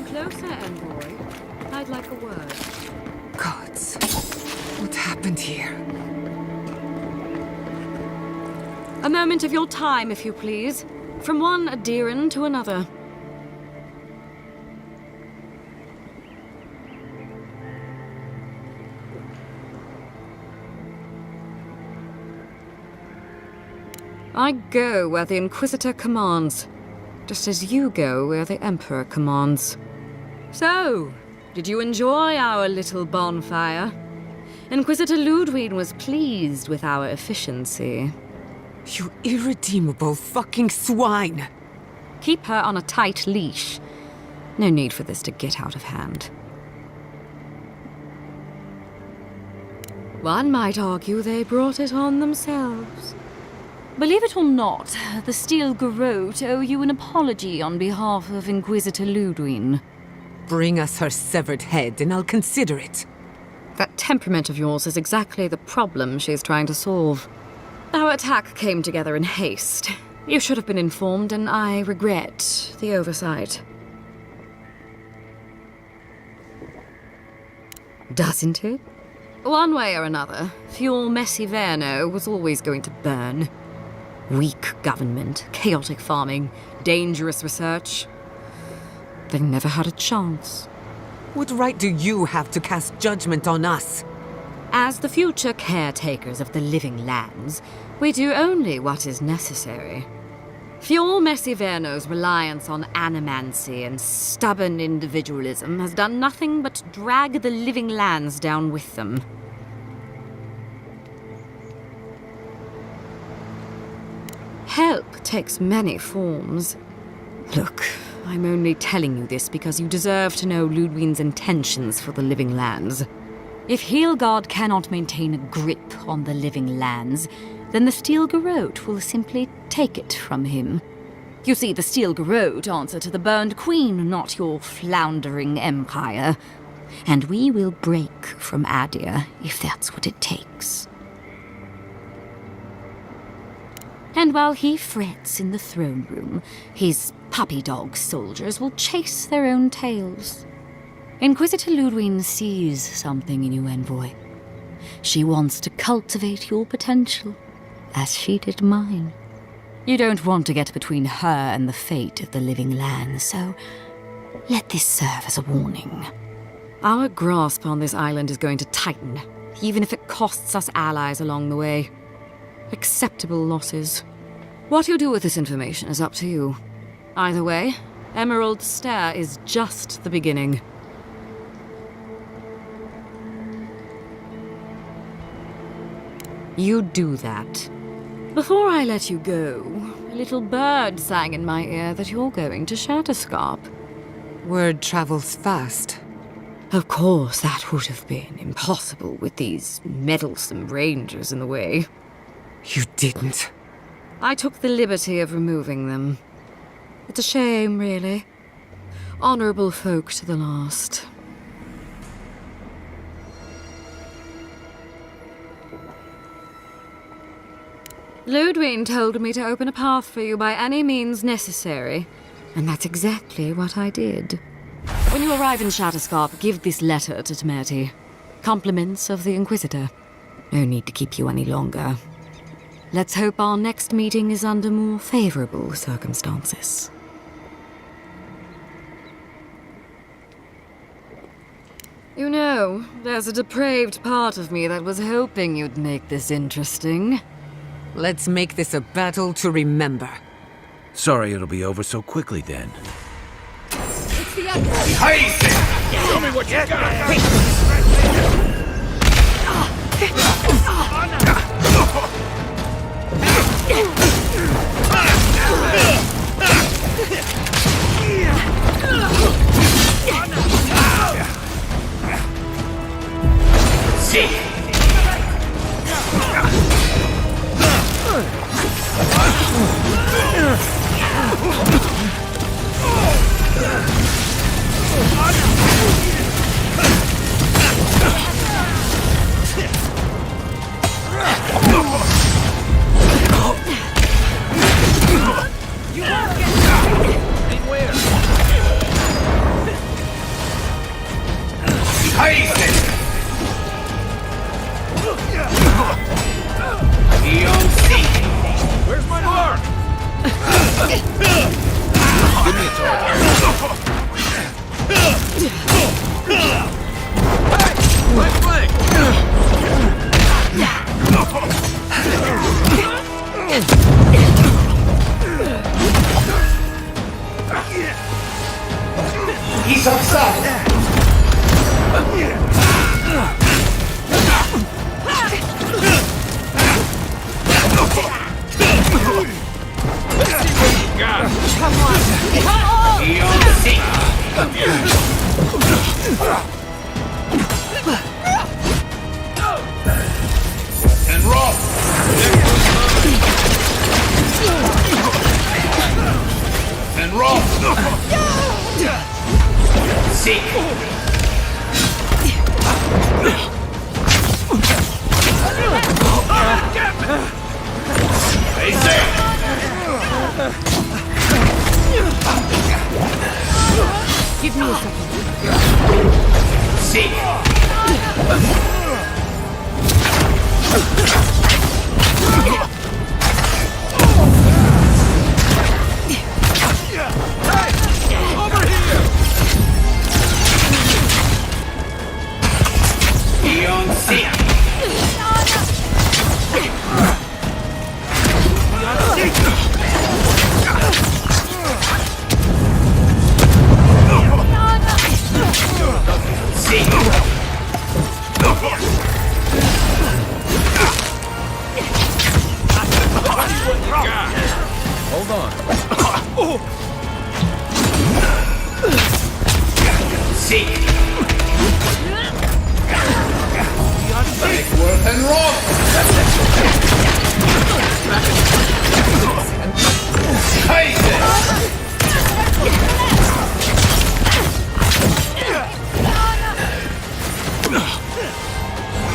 Closer, envoy. I'd like a word. Gods, what happened here? A moment of your time, if you please. From one adherent to another. I go where the Inquisitor commands, just as you go where the Emperor commands. So, did you enjoy our little bonfire? Inquisitor Ludwig was pleased with our efficiency. You irredeemable fucking swine! Keep her on a tight leash. No need for this to get out of hand. One might argue they brought it on themselves. Believe it or not, the Steel Garrote owe you an apology on behalf of Inquisitor Ludwig. Bring us her severed head and I'll consider it. That temperament of yours is exactly the problem she's trying to solve. Our attack came together in haste. You should have been informed, and I regret the oversight. Doesn't it? One way or another, Fuel Messiverno was always going to burn. Weak government, chaotic farming, dangerous research. They never had a chance. What right do you have to cast judgment on us? As the future caretakers of the living lands, we do only what is necessary. Fjord Messiverno's reliance on animancy and stubborn individualism has done nothing but drag the living lands down with them. Help takes many forms. Look, I'm only telling you this because you deserve to know Ludwig's intentions for the living lands. If Heelgard cannot maintain a grip on the living lands, then the Steel Garrote will simply take it from him. You see, the Steel Garrote answer to the Burned Queen, not your floundering empire. And we will break from Adir if that's what it takes. And while he frets in the throne room, his puppy dog soldiers will chase their own tails. Inquisitor Ludwig sees something in you, envoy. She wants to cultivate your potential, as she did mine. You don't want to get between her and the fate of the living land, so let this serve as a warning. Our grasp on this island is going to tighten, even if it costs us allies along the way. Acceptable losses. What you do with this information is up to you. Either way, Emerald Stair is just the beginning. You do that. Before I let you go, a little bird sang in my ear that you're going to Shatterscarp. Word travels fast. Of course, that would have been impossible with these meddlesome rangers in the way. You didn't. I took the liberty of removing them. It's a shame, really. Honorable folk to the last. Ludwig told me to open a path for you by any means necessary, and that's exactly what I did. When you arrive in Shatterscarp, give this letter to Temerty. Compliments of the Inquisitor. No need to keep you any longer. Let's hope our next meeting is under more favorable circumstances. You know, there's a depraved part of me that was hoping you'd make this interesting. Let's make this a battle to remember. Sorry it'll be over so quickly then. It's the end. Show me what you got! See. Where's my mark? Give me a target. Hey! Right flank! He's outside. God! Come on. Easy. And roll. And roll. Seek. Give me a second. See. Hey! Over here! seek. Make work and roll. Kaiser.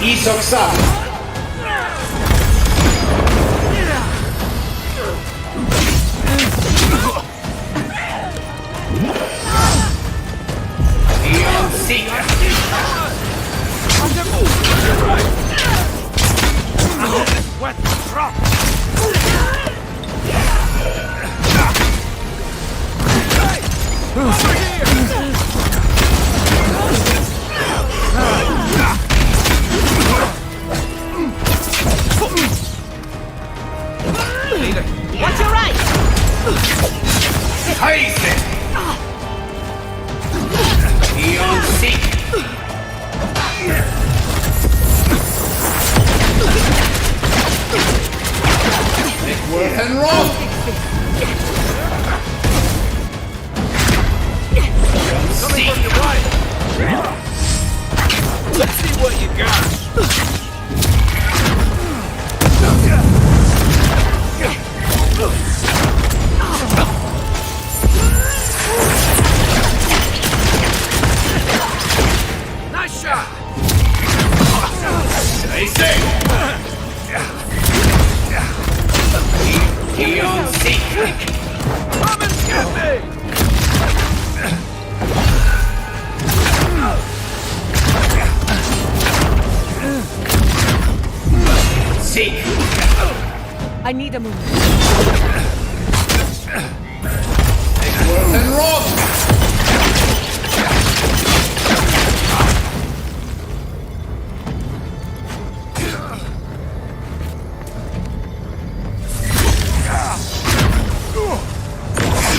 Isoksa. Eon Seeker. What? Drop! Over here! Watch your right! Kaiser. Eon Seeker. Make work and roll. Coming from your right! Let's see what you got! Nice shot! Kaiser. Eon Seeker. Come and get me! Seek. I need a moment. Work and roll.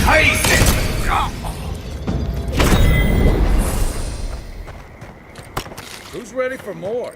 Kaiser. Who's ready for more?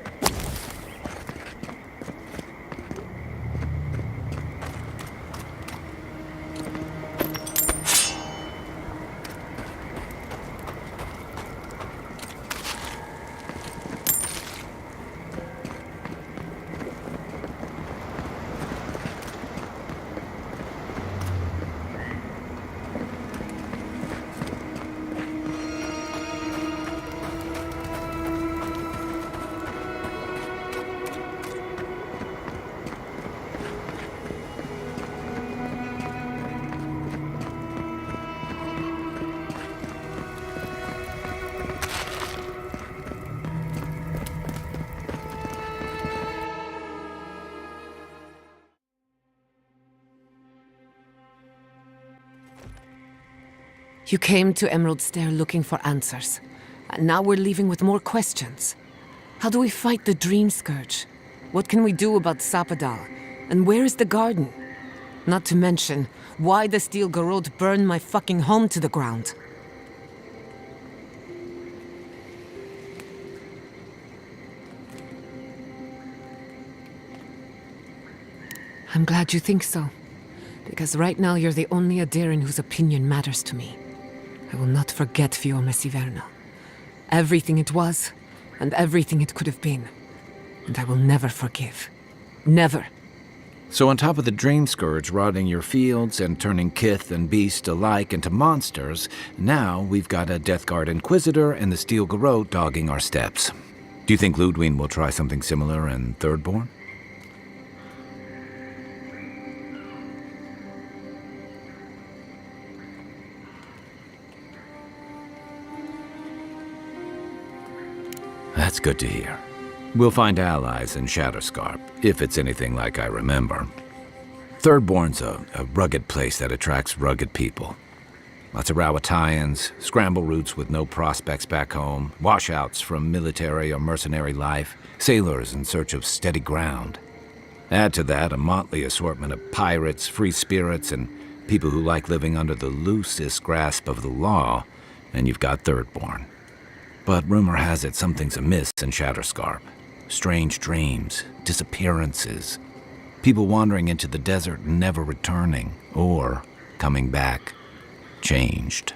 You came to Emerald Stair looking for answers. And now we're leaving with more questions. How do we fight the Dream Scourge? What can we do about Sapadal? And where is the garden? Not to mention, why the Steel Garrote burned my fucking home to the ground. I'm glad you think so. Because right now you're the only Adiran whose opinion matters to me. I will not forget Fiume Siverna. Everything it was, and everything it could have been. And I will never forgive. Never. So on top of the Dream Scourge rotting your fields and turning kith and beast alike into monsters, now we've got a Death Guard Inquisitor and the Steel Garrote dogging our steps. Do you think Ludwig will try something similar in Thirdborn? That's good to hear. We'll find allies in Shatterscarp, if it's anything like I remember. Thirdborn's a rugged place that attracts rugged people. Lots of Rawatayans, scramble routes with no prospects back home, washouts from military or mercenary life, sailors in search of steady ground. Add to that a motley assortment of pirates, free spirits, and people who like living under the loosest grasp of the law, and you've got Thirdborn. But rumor has it something's amiss in Shatterscarp. Strange dreams, disappearances, people wandering into the desert and never returning, or coming back, changed.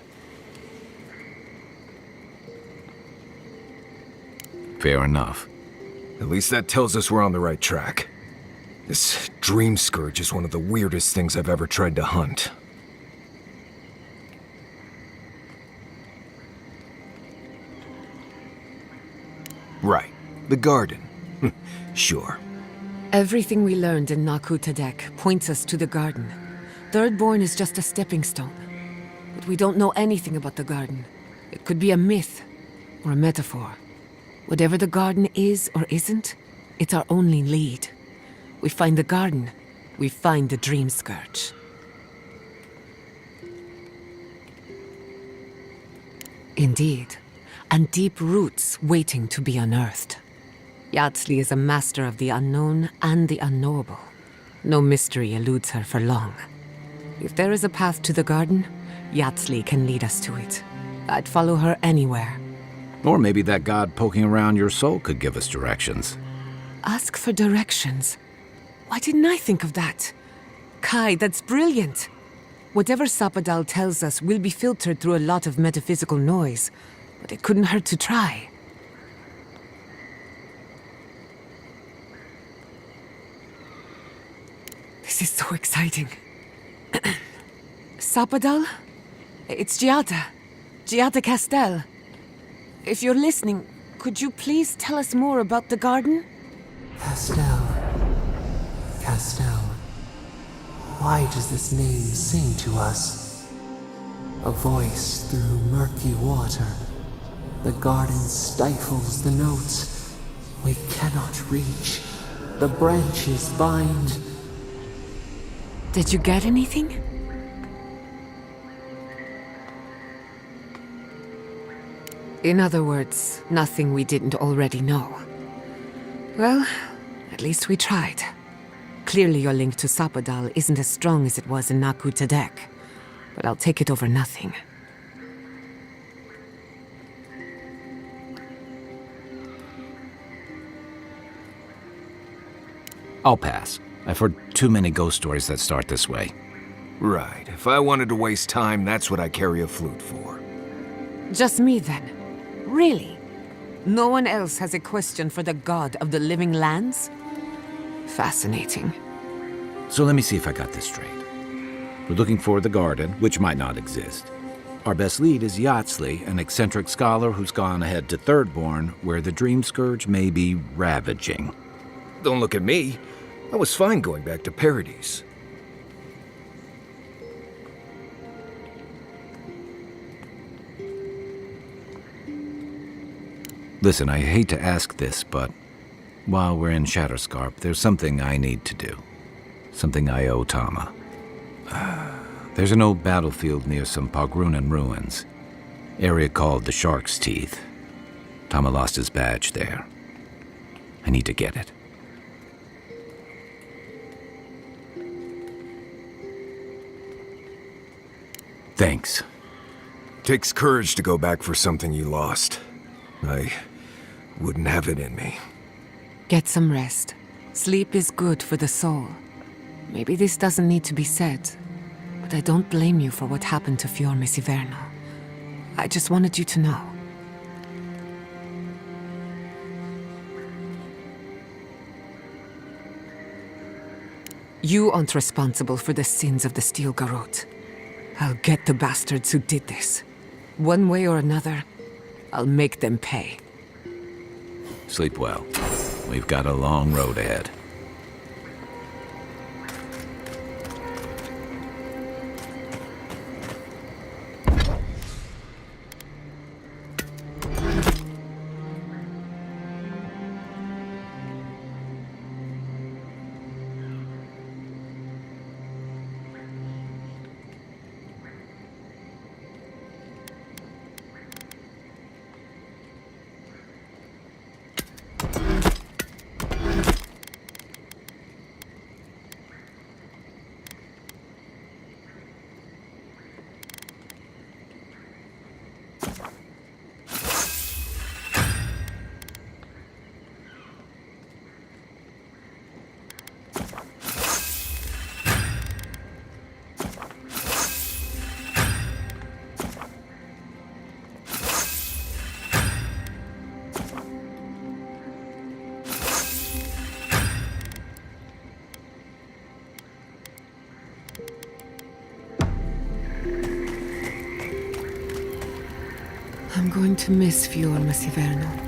Fair enough. At least that tells us we're on the right track. This dream scourge is one of the weirdest things I've ever tried to hunt. Right. The garden. Sure. Everything we learned in Nakutadek points us to the garden. Thirdborn is just a stepping stone. But we don't know anything about the garden. It could be a myth or a metaphor. Whatever the garden is or isn't, it's our only lead. We find the garden, we find the dream scourge. Indeed, and deep roots waiting to be unearthed. Yatsley is a master of the unknown and the unknowable. No mystery eludes her for long. If there is a path to the garden, Yatsley can lead us to it. I'd follow her anywhere. Or maybe that god poking around your soul could give us directions. Ask for directions. Why didn't I think of that? Kai, that's brilliant. Whatever Sapadal tells us will be filtered through a lot of metaphysical noise, but it couldn't hurt to try. This is so exciting. Sapadal? It's Giada. Giada Castel. If you're listening, could you please tell us more about the garden? Castel. Castel. Why does this name sing to us? A voice through murky water. The garden stifles the notes. We cannot reach. The branches bind. Did you get anything? In other words, nothing we didn't already know. Well, at least we tried. Clearly your link to Sapadal isn't as strong as it was in Nakutadek, but I'll take it over nothing. I'll pass. I've heard too many ghost stories that start this way. Right. If I wanted to waste time, that's what I carry a flute for. Just me then? Really? No one else has a question for the god of the living lands? Fascinating. So let me see if I got this straight. We're looking for the garden, which might not exist. Our best lead is Yatsley, an eccentric scholar who's gone ahead to Thirdborn, where the dream scourge may be ravaging. Don't look at me. I was fine going back to Paradise. Listen, I hate to ask this, but while we're in Shatterscarp, there's something I need to do. Something I owe Tama. There's an old battlefield near some Pogrunan ruins. Area called the Shark's Teeth. Tama lost his badge there. I need to get it. Thanks. Takes courage to go back for something you lost. I wouldn't have it in me. Get some rest. Sleep is good for the soul. Maybe this doesn't need to be said, but I don't blame you for what happened to Fior Mesiverno. I just wanted you to know. You aren't responsible for the sins of the Steel Garrote. I'll get the bastards who did this. One way or another, I'll make them pay. Sleep well. We've got a long road ahead. I'm going to miss Fior Messiverno.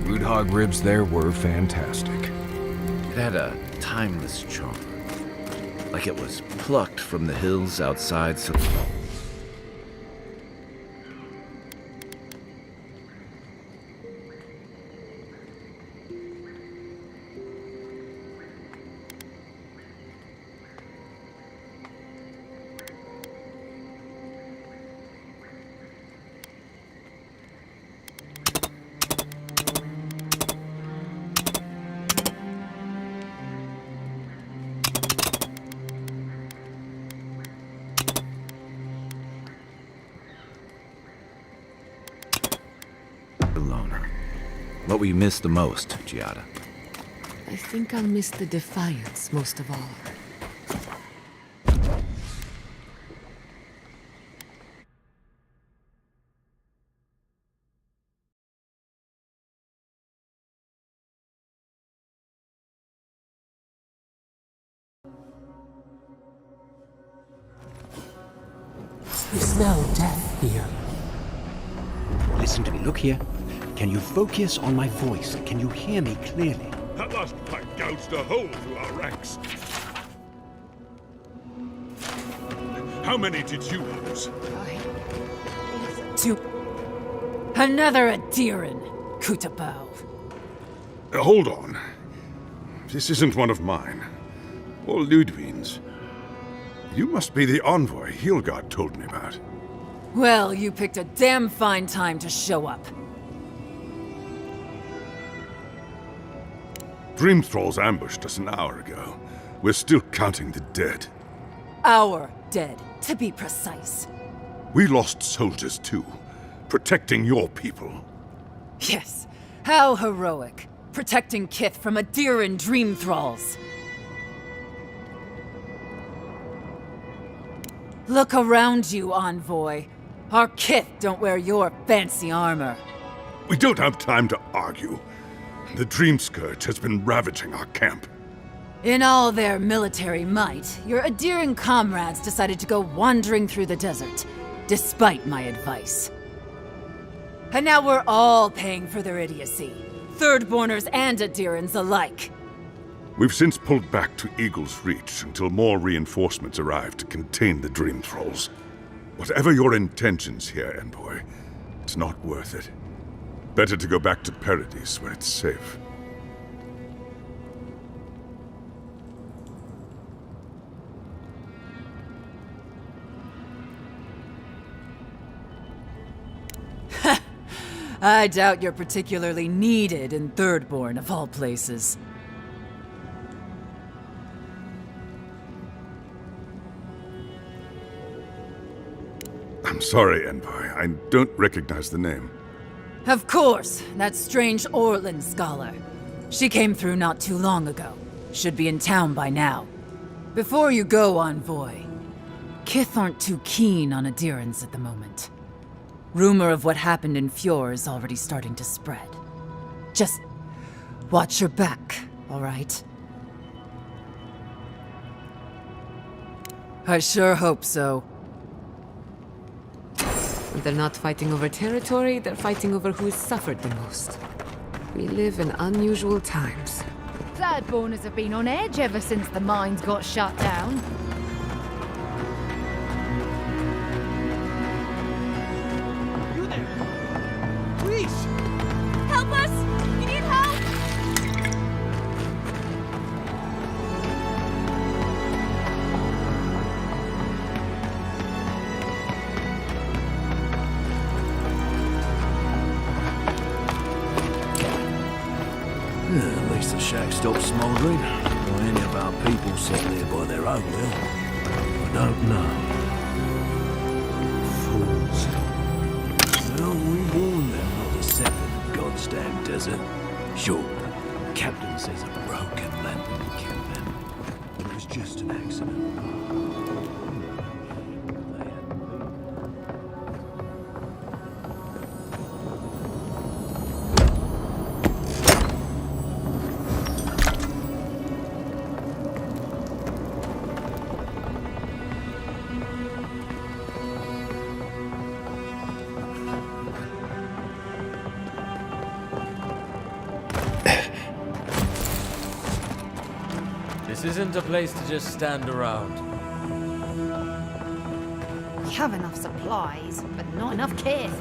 Root hog ribs there were fantastic. It had a timeless charm. Like it was plucked from the hills outside. What will you miss the most, Giada? I think I'll miss the defiance most of all. You smell death here. Listen to me. Look here. Can you focus on my voice? Can you hear me clearly? That last pipe gouged a hole through our ranks. How many did you lose? Two. Another Adiran, Kutabao. Hold on. This isn't one of mine. Or Ludwig's. You must be the envoy Hilgard told me about. Well, you picked a damn fine time to show up. Dream Thralls ambushed us an hour ago. We're still counting the dead. Our dead, to be precise. We lost soldiers too, protecting your people. Yes, how heroic. Protecting Kith from Adiran Dream Thralls. Look around you, envoy. Our Kith don't wear your fancy armor. We don't have time to argue. The Dream Scourge has been ravaging our camp. In all their military might, your Adiran comrades decided to go wandering through the desert, despite my advice. And now we're all paying for their idiocy. Thirdborners and Adirans alike. We've since pulled back to Eagle's Reach until more reinforcements arrive to contain the Dream Thralls. Whatever your intentions here, Envoy, it's not worth it. Better to go back to Paradise where it's safe. I doubt you're particularly needed in Thirdborn, of all places. I'm sorry, Envoy. I don't recognize the name. Of course, that strange Orlan scholar. She came through not too long ago. Should be in town by now. Before you go, Envoy, Kith aren't too keen on adherents at the moment. Rumor of what happened in Fjord is already starting to spread. Just watch your back, all right? I sure hope so. They're not fighting over territory, they're fighting over who has suffered the most. We live in unusual times. Bloodborners have been on edge ever since the mines got shut down. You there? Please! Help us! We need help! At least the shack stopped smouldering. Or any of our people set there by their own will. I don't know. Fools. Well, we warned them not to set in the goddamn desert. Sure, Captain says a broken lantern killed them. It was just an accident. This isn't a place to just stand around. We have enough supplies, but not enough kith.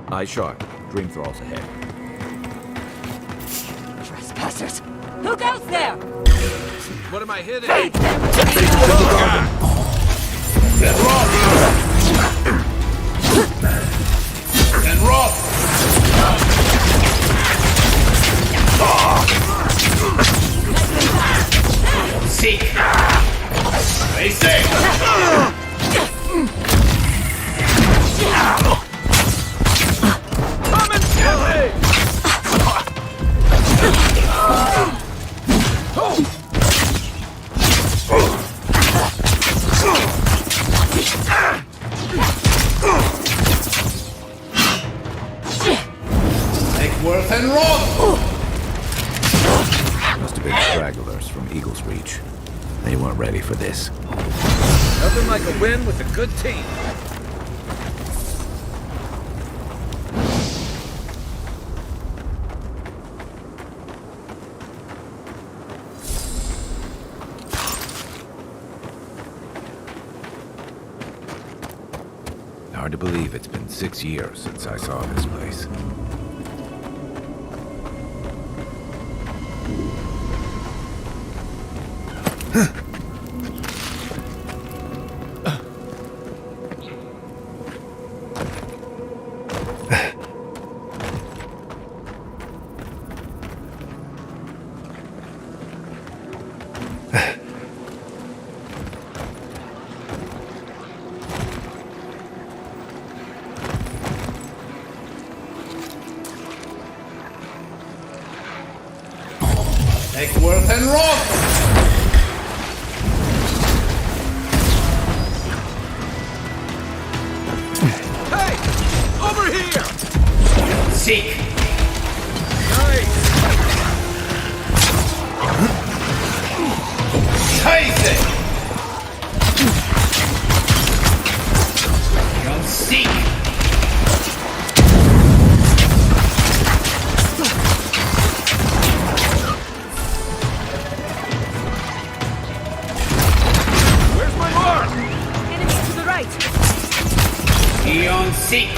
Eyes sharp. Dream thralls ahead. Trespassers! Who goes there? What am I hitting? And roll! Seek! Stay safe! Come and get me! Make worth and roll! Must have been stragglers from Eagle's Reach. They weren't ready for this. Nothing like a win with a good team. Hard to believe it's been 6 years since I saw this place. Make worth and roll! Hey! Over here! Seek! Nice! Kaiser! You'll seek! Where's my mark? Enemies to the right! Eon seek!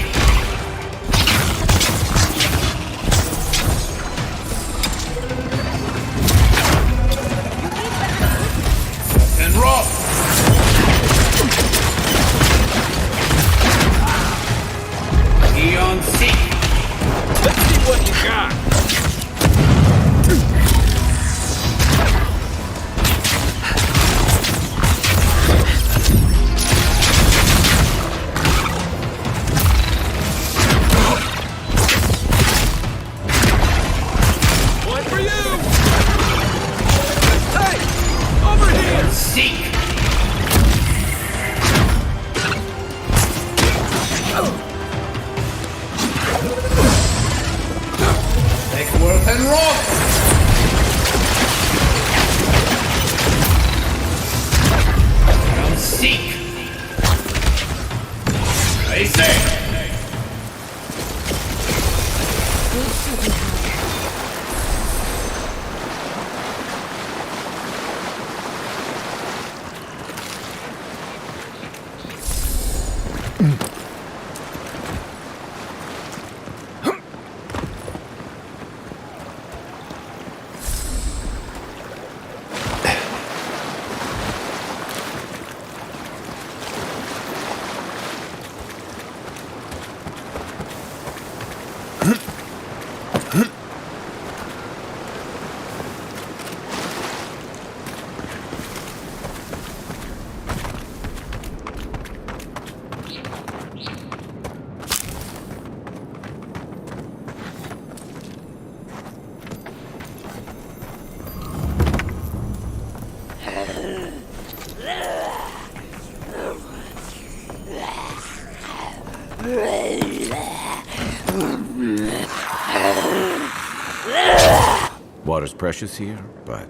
and rock! Now seek! Basic! Water's precious here, but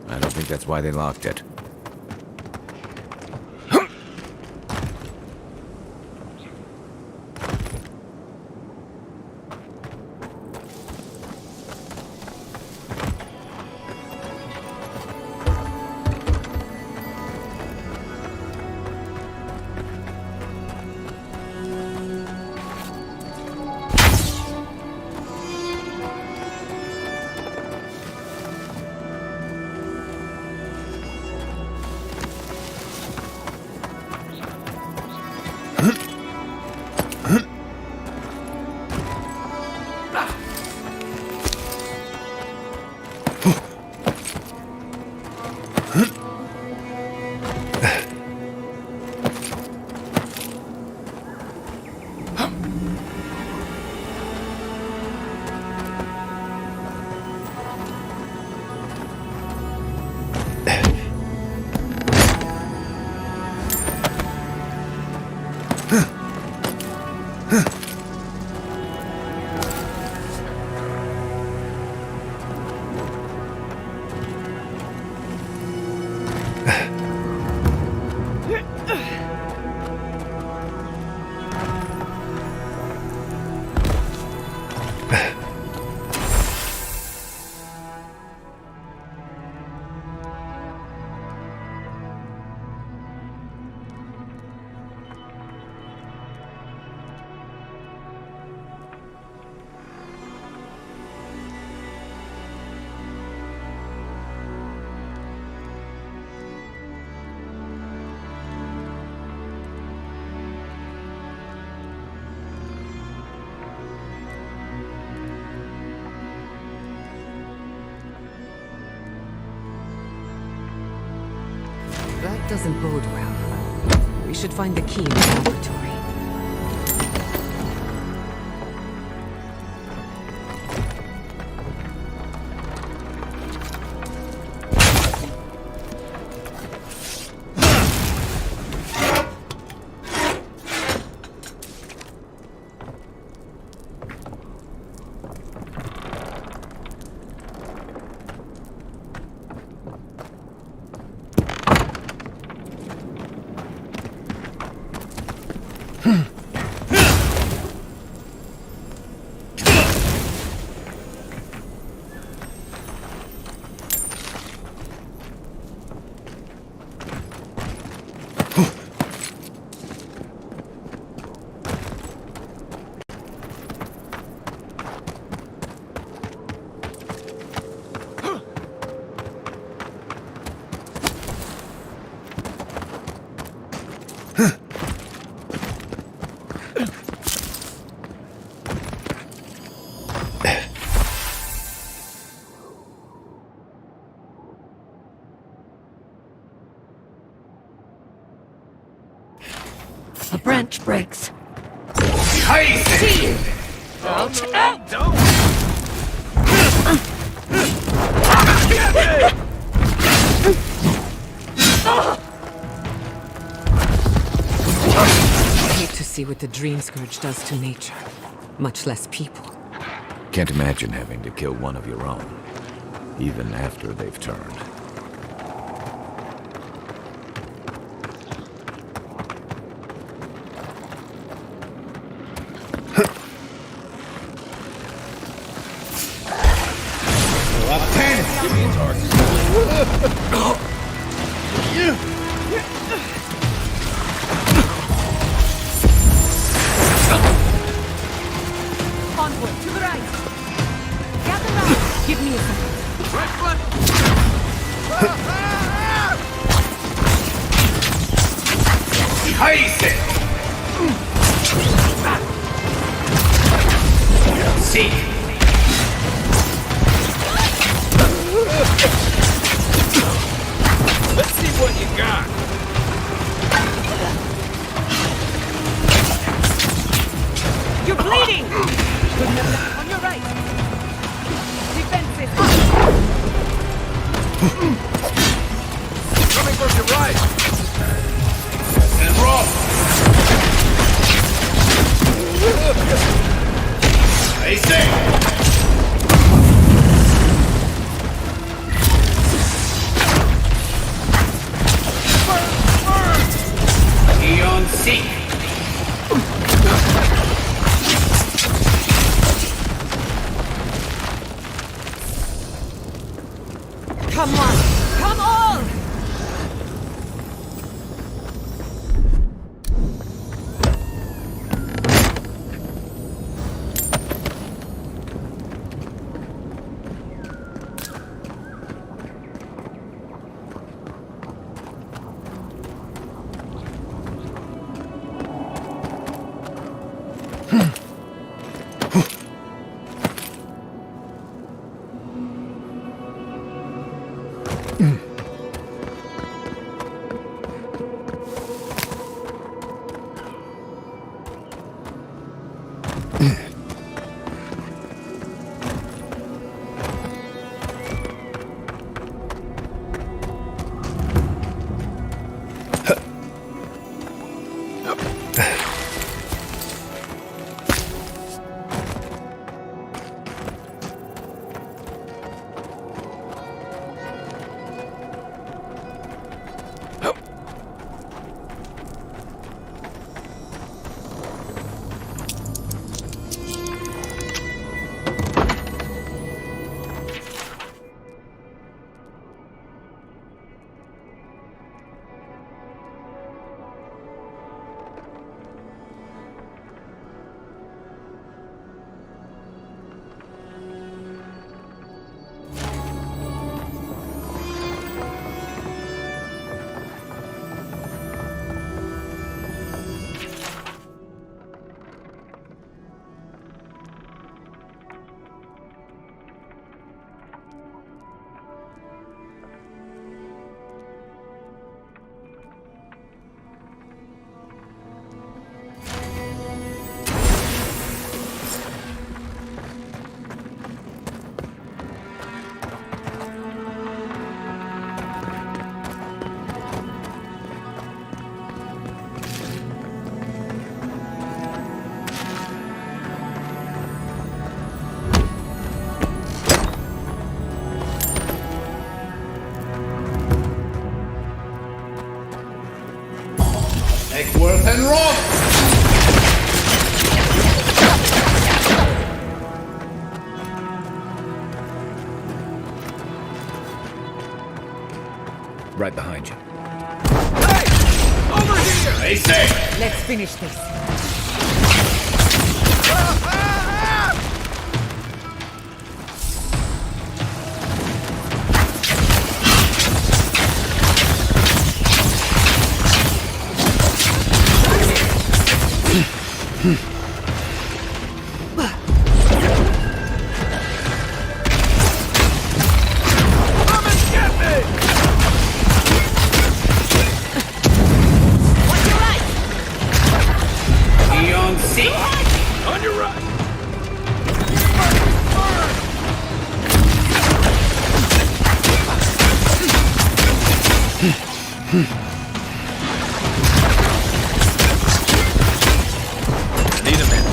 I don't think that's why they locked it. That doesn't bode well. We should find the key in the laboratory. A branch breaks. Crazy! Out! Out! I hate to see what the Dream Scourge does to nature, much less people. Can't imagine having to kill one of your own, even after they've turned. Give me a target. Onward, to the right. Gather round. Give me a second. Right foot. Heiße. Seek. Let's see what you got. You're bleeding! Couldn't have left on your right. Defenses. Coming from your right. And roll. Heiße. Eon Seek. Come on! Come on! Eckworth and rock. Right behind you. Hey! Over here! Heiße. Let's finish this. On your right! Need a minute.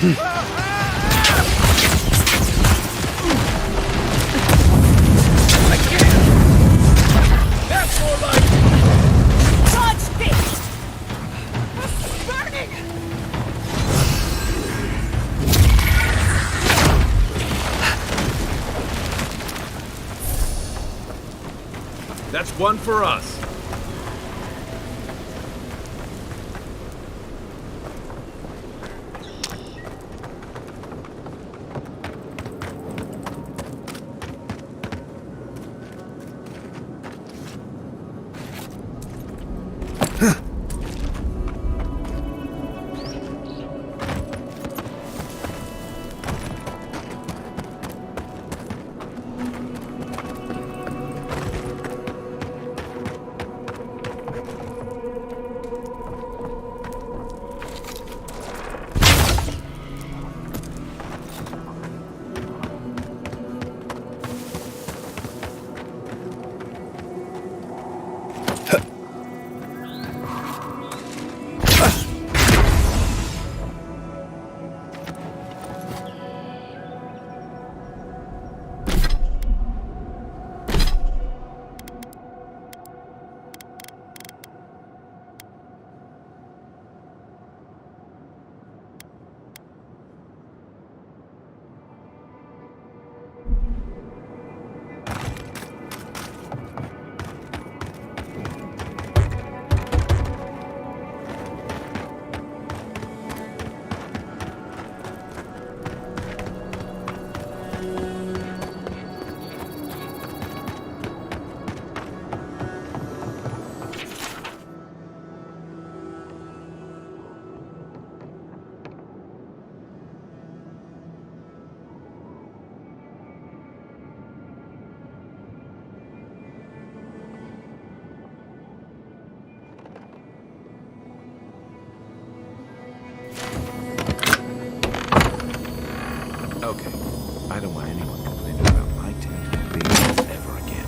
That's more like... Dodge this! Burning! That's one for us. Okay. I don't want anyone complaining about my tent being used ever again.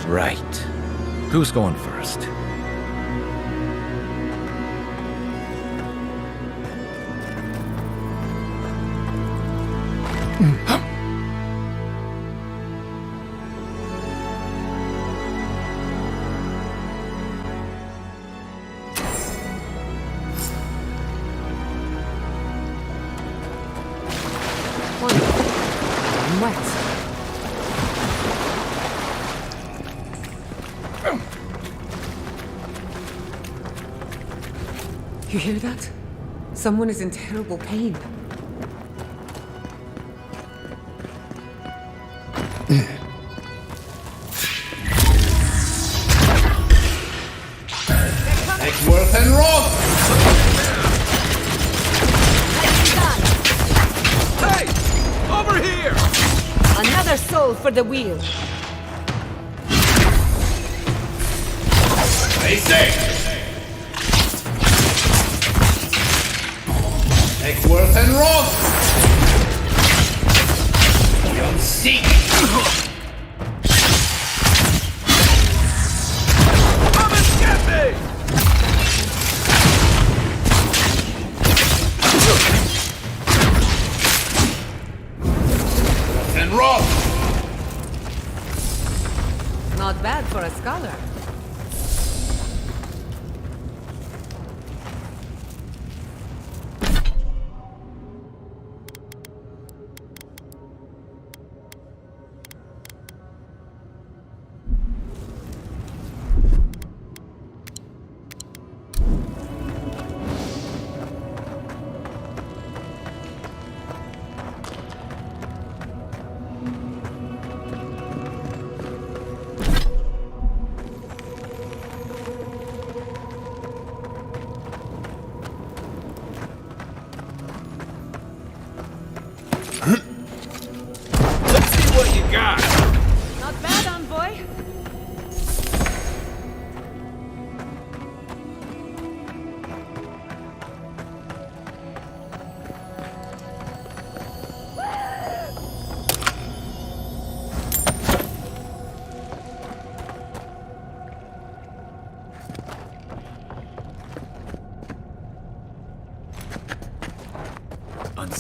Right. Who's going first? I'm wet. You hear that? Someone is in terrible pain. Take worth and rock! Hey! Over here! Another soul for the wheel. Stay safe! Take worth and rock! Beyond seek! Come and get me! And rock! Not bad for a scholar.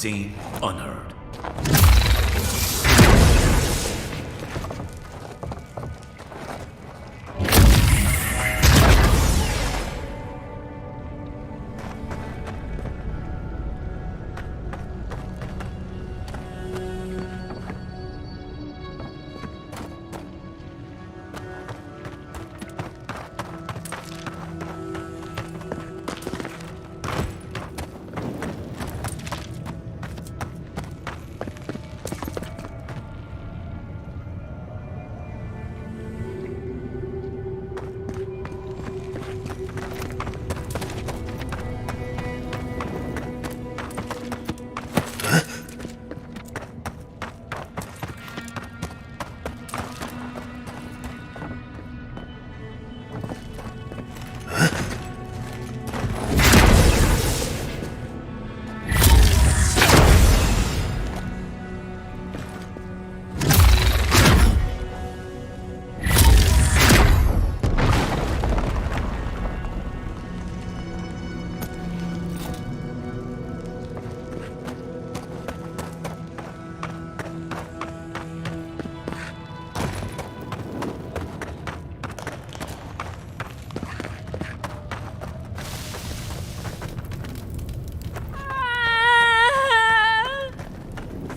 unseen, unheard.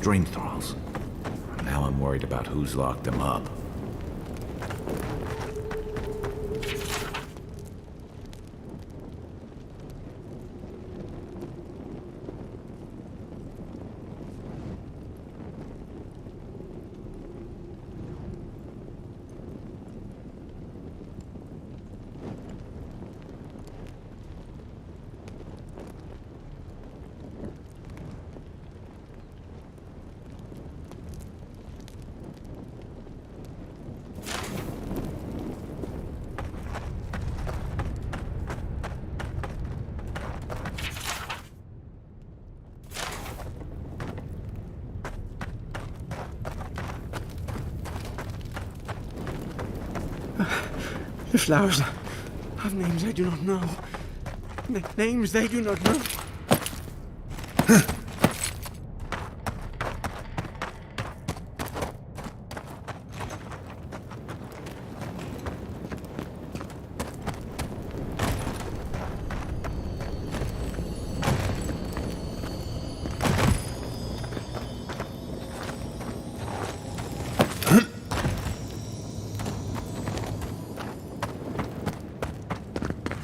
Dream thralls. Now I'm worried about who's locked them up. The flowers have names I do not know. Names they do not know.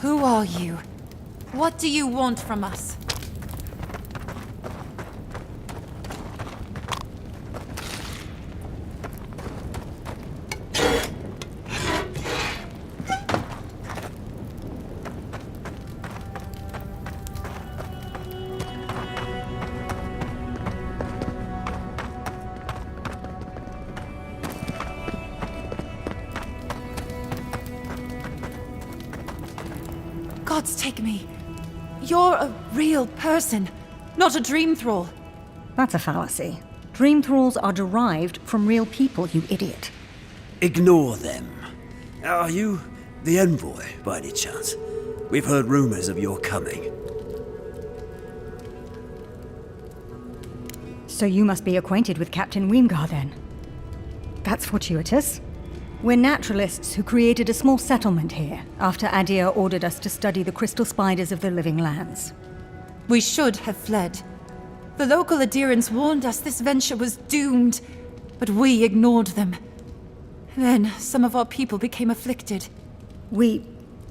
Who are you? What do you want from us? Gods take me. You're a real person, not a dream thrall. That's a fallacy. Dream thralls are derived from real people, you idiot. Ignore them. Are you the envoy, by any chance? We've heard rumors of your coming. So you must be acquainted with Captain Weemgar, then. That's fortuitous. We're naturalists who created a small settlement here after Adir ordered us to study the crystal spiders of the living lands. We should have fled. The local Adirans warned us this venture was doomed, but we ignored them. Then some of our people became afflicted. We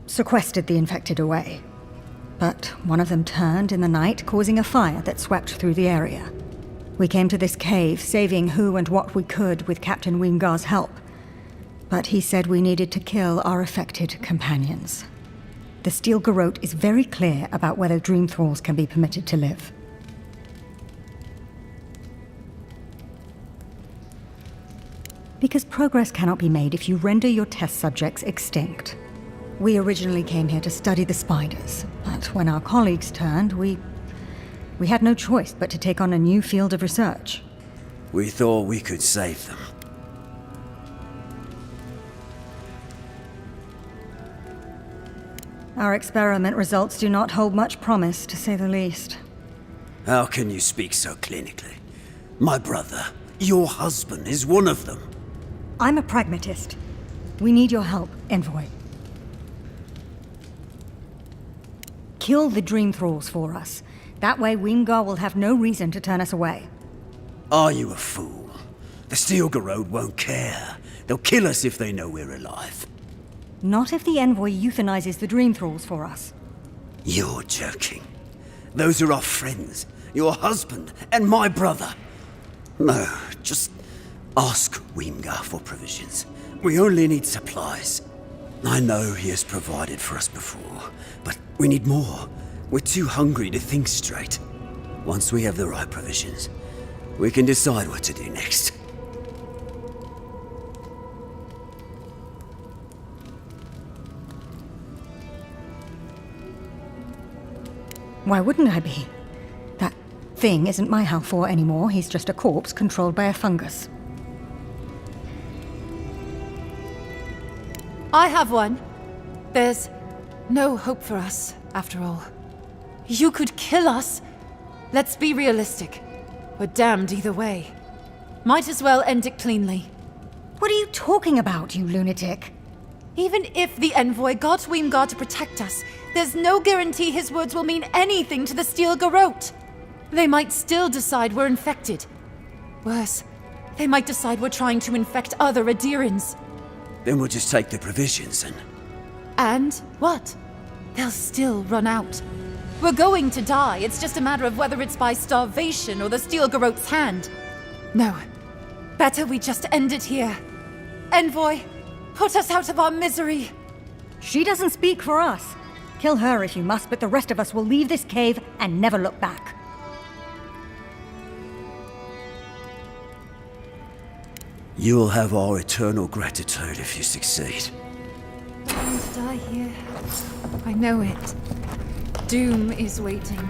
sequestered the infected away. But one of them turned in the night, causing a fire that swept through the area. We came to this cave, saving who and what we could with Captain Weemgar's help. But he said we needed to kill our affected companions. The Steel Garrote is very clear about whether dream thralls can be permitted to live. Because progress cannot be made if you render your test subjects extinct. We originally came here to study the spiders, but when our colleagues turned, we had no choice but to take on a new field of research. We thought we could save them. Our experiment results do not hold much promise, to say the least. How can you speak so clinically? My brother, your husband, is one of them. I'm a pragmatist. We need your help, Envoy. Kill the Dream Thralls for us. That way Wingard will have no reason to turn us away. Are you a fool? The Stilgarode won't care. They'll kill us if they know we're alive. Not if the Envoy euthanizes the Dream Thralls for us. You're joking. Those are our friends, your husband, and my brother. No, just ask Wingard for provisions. We only need supplies. I know he has provided for us before, but we need more. We're too hungry to think straight. Once we have the right provisions, we can decide what to do next. Why wouldn't I be? That thing isn't my Halfor anymore. He's just a corpse controlled by a fungus. I have one. There's no hope for us, after all. You could kill us. Let's be realistic. We're damned either way. Might as well end it cleanly. What are you talking about, you lunatic? Even if the Envoy got Wingard to protect us, there's no guarantee his words will mean anything to the Stilgarode. They might still decide we're infected. Worse, they might decide we're trying to infect other Adirans. Then we'll just take the provisions and... And what? They'll still run out. We're going to die. It's just a matter of whether it's by starvation or the Stilgarode's hand. No. Better we just end it here. Envoy, put us out of our misery. She doesn't speak for us. Kill her if you must, but the rest of us will leave this cave and never look back. You'll have our eternal gratitude if you succeed. Going to die here. I know it. Doom is waiting.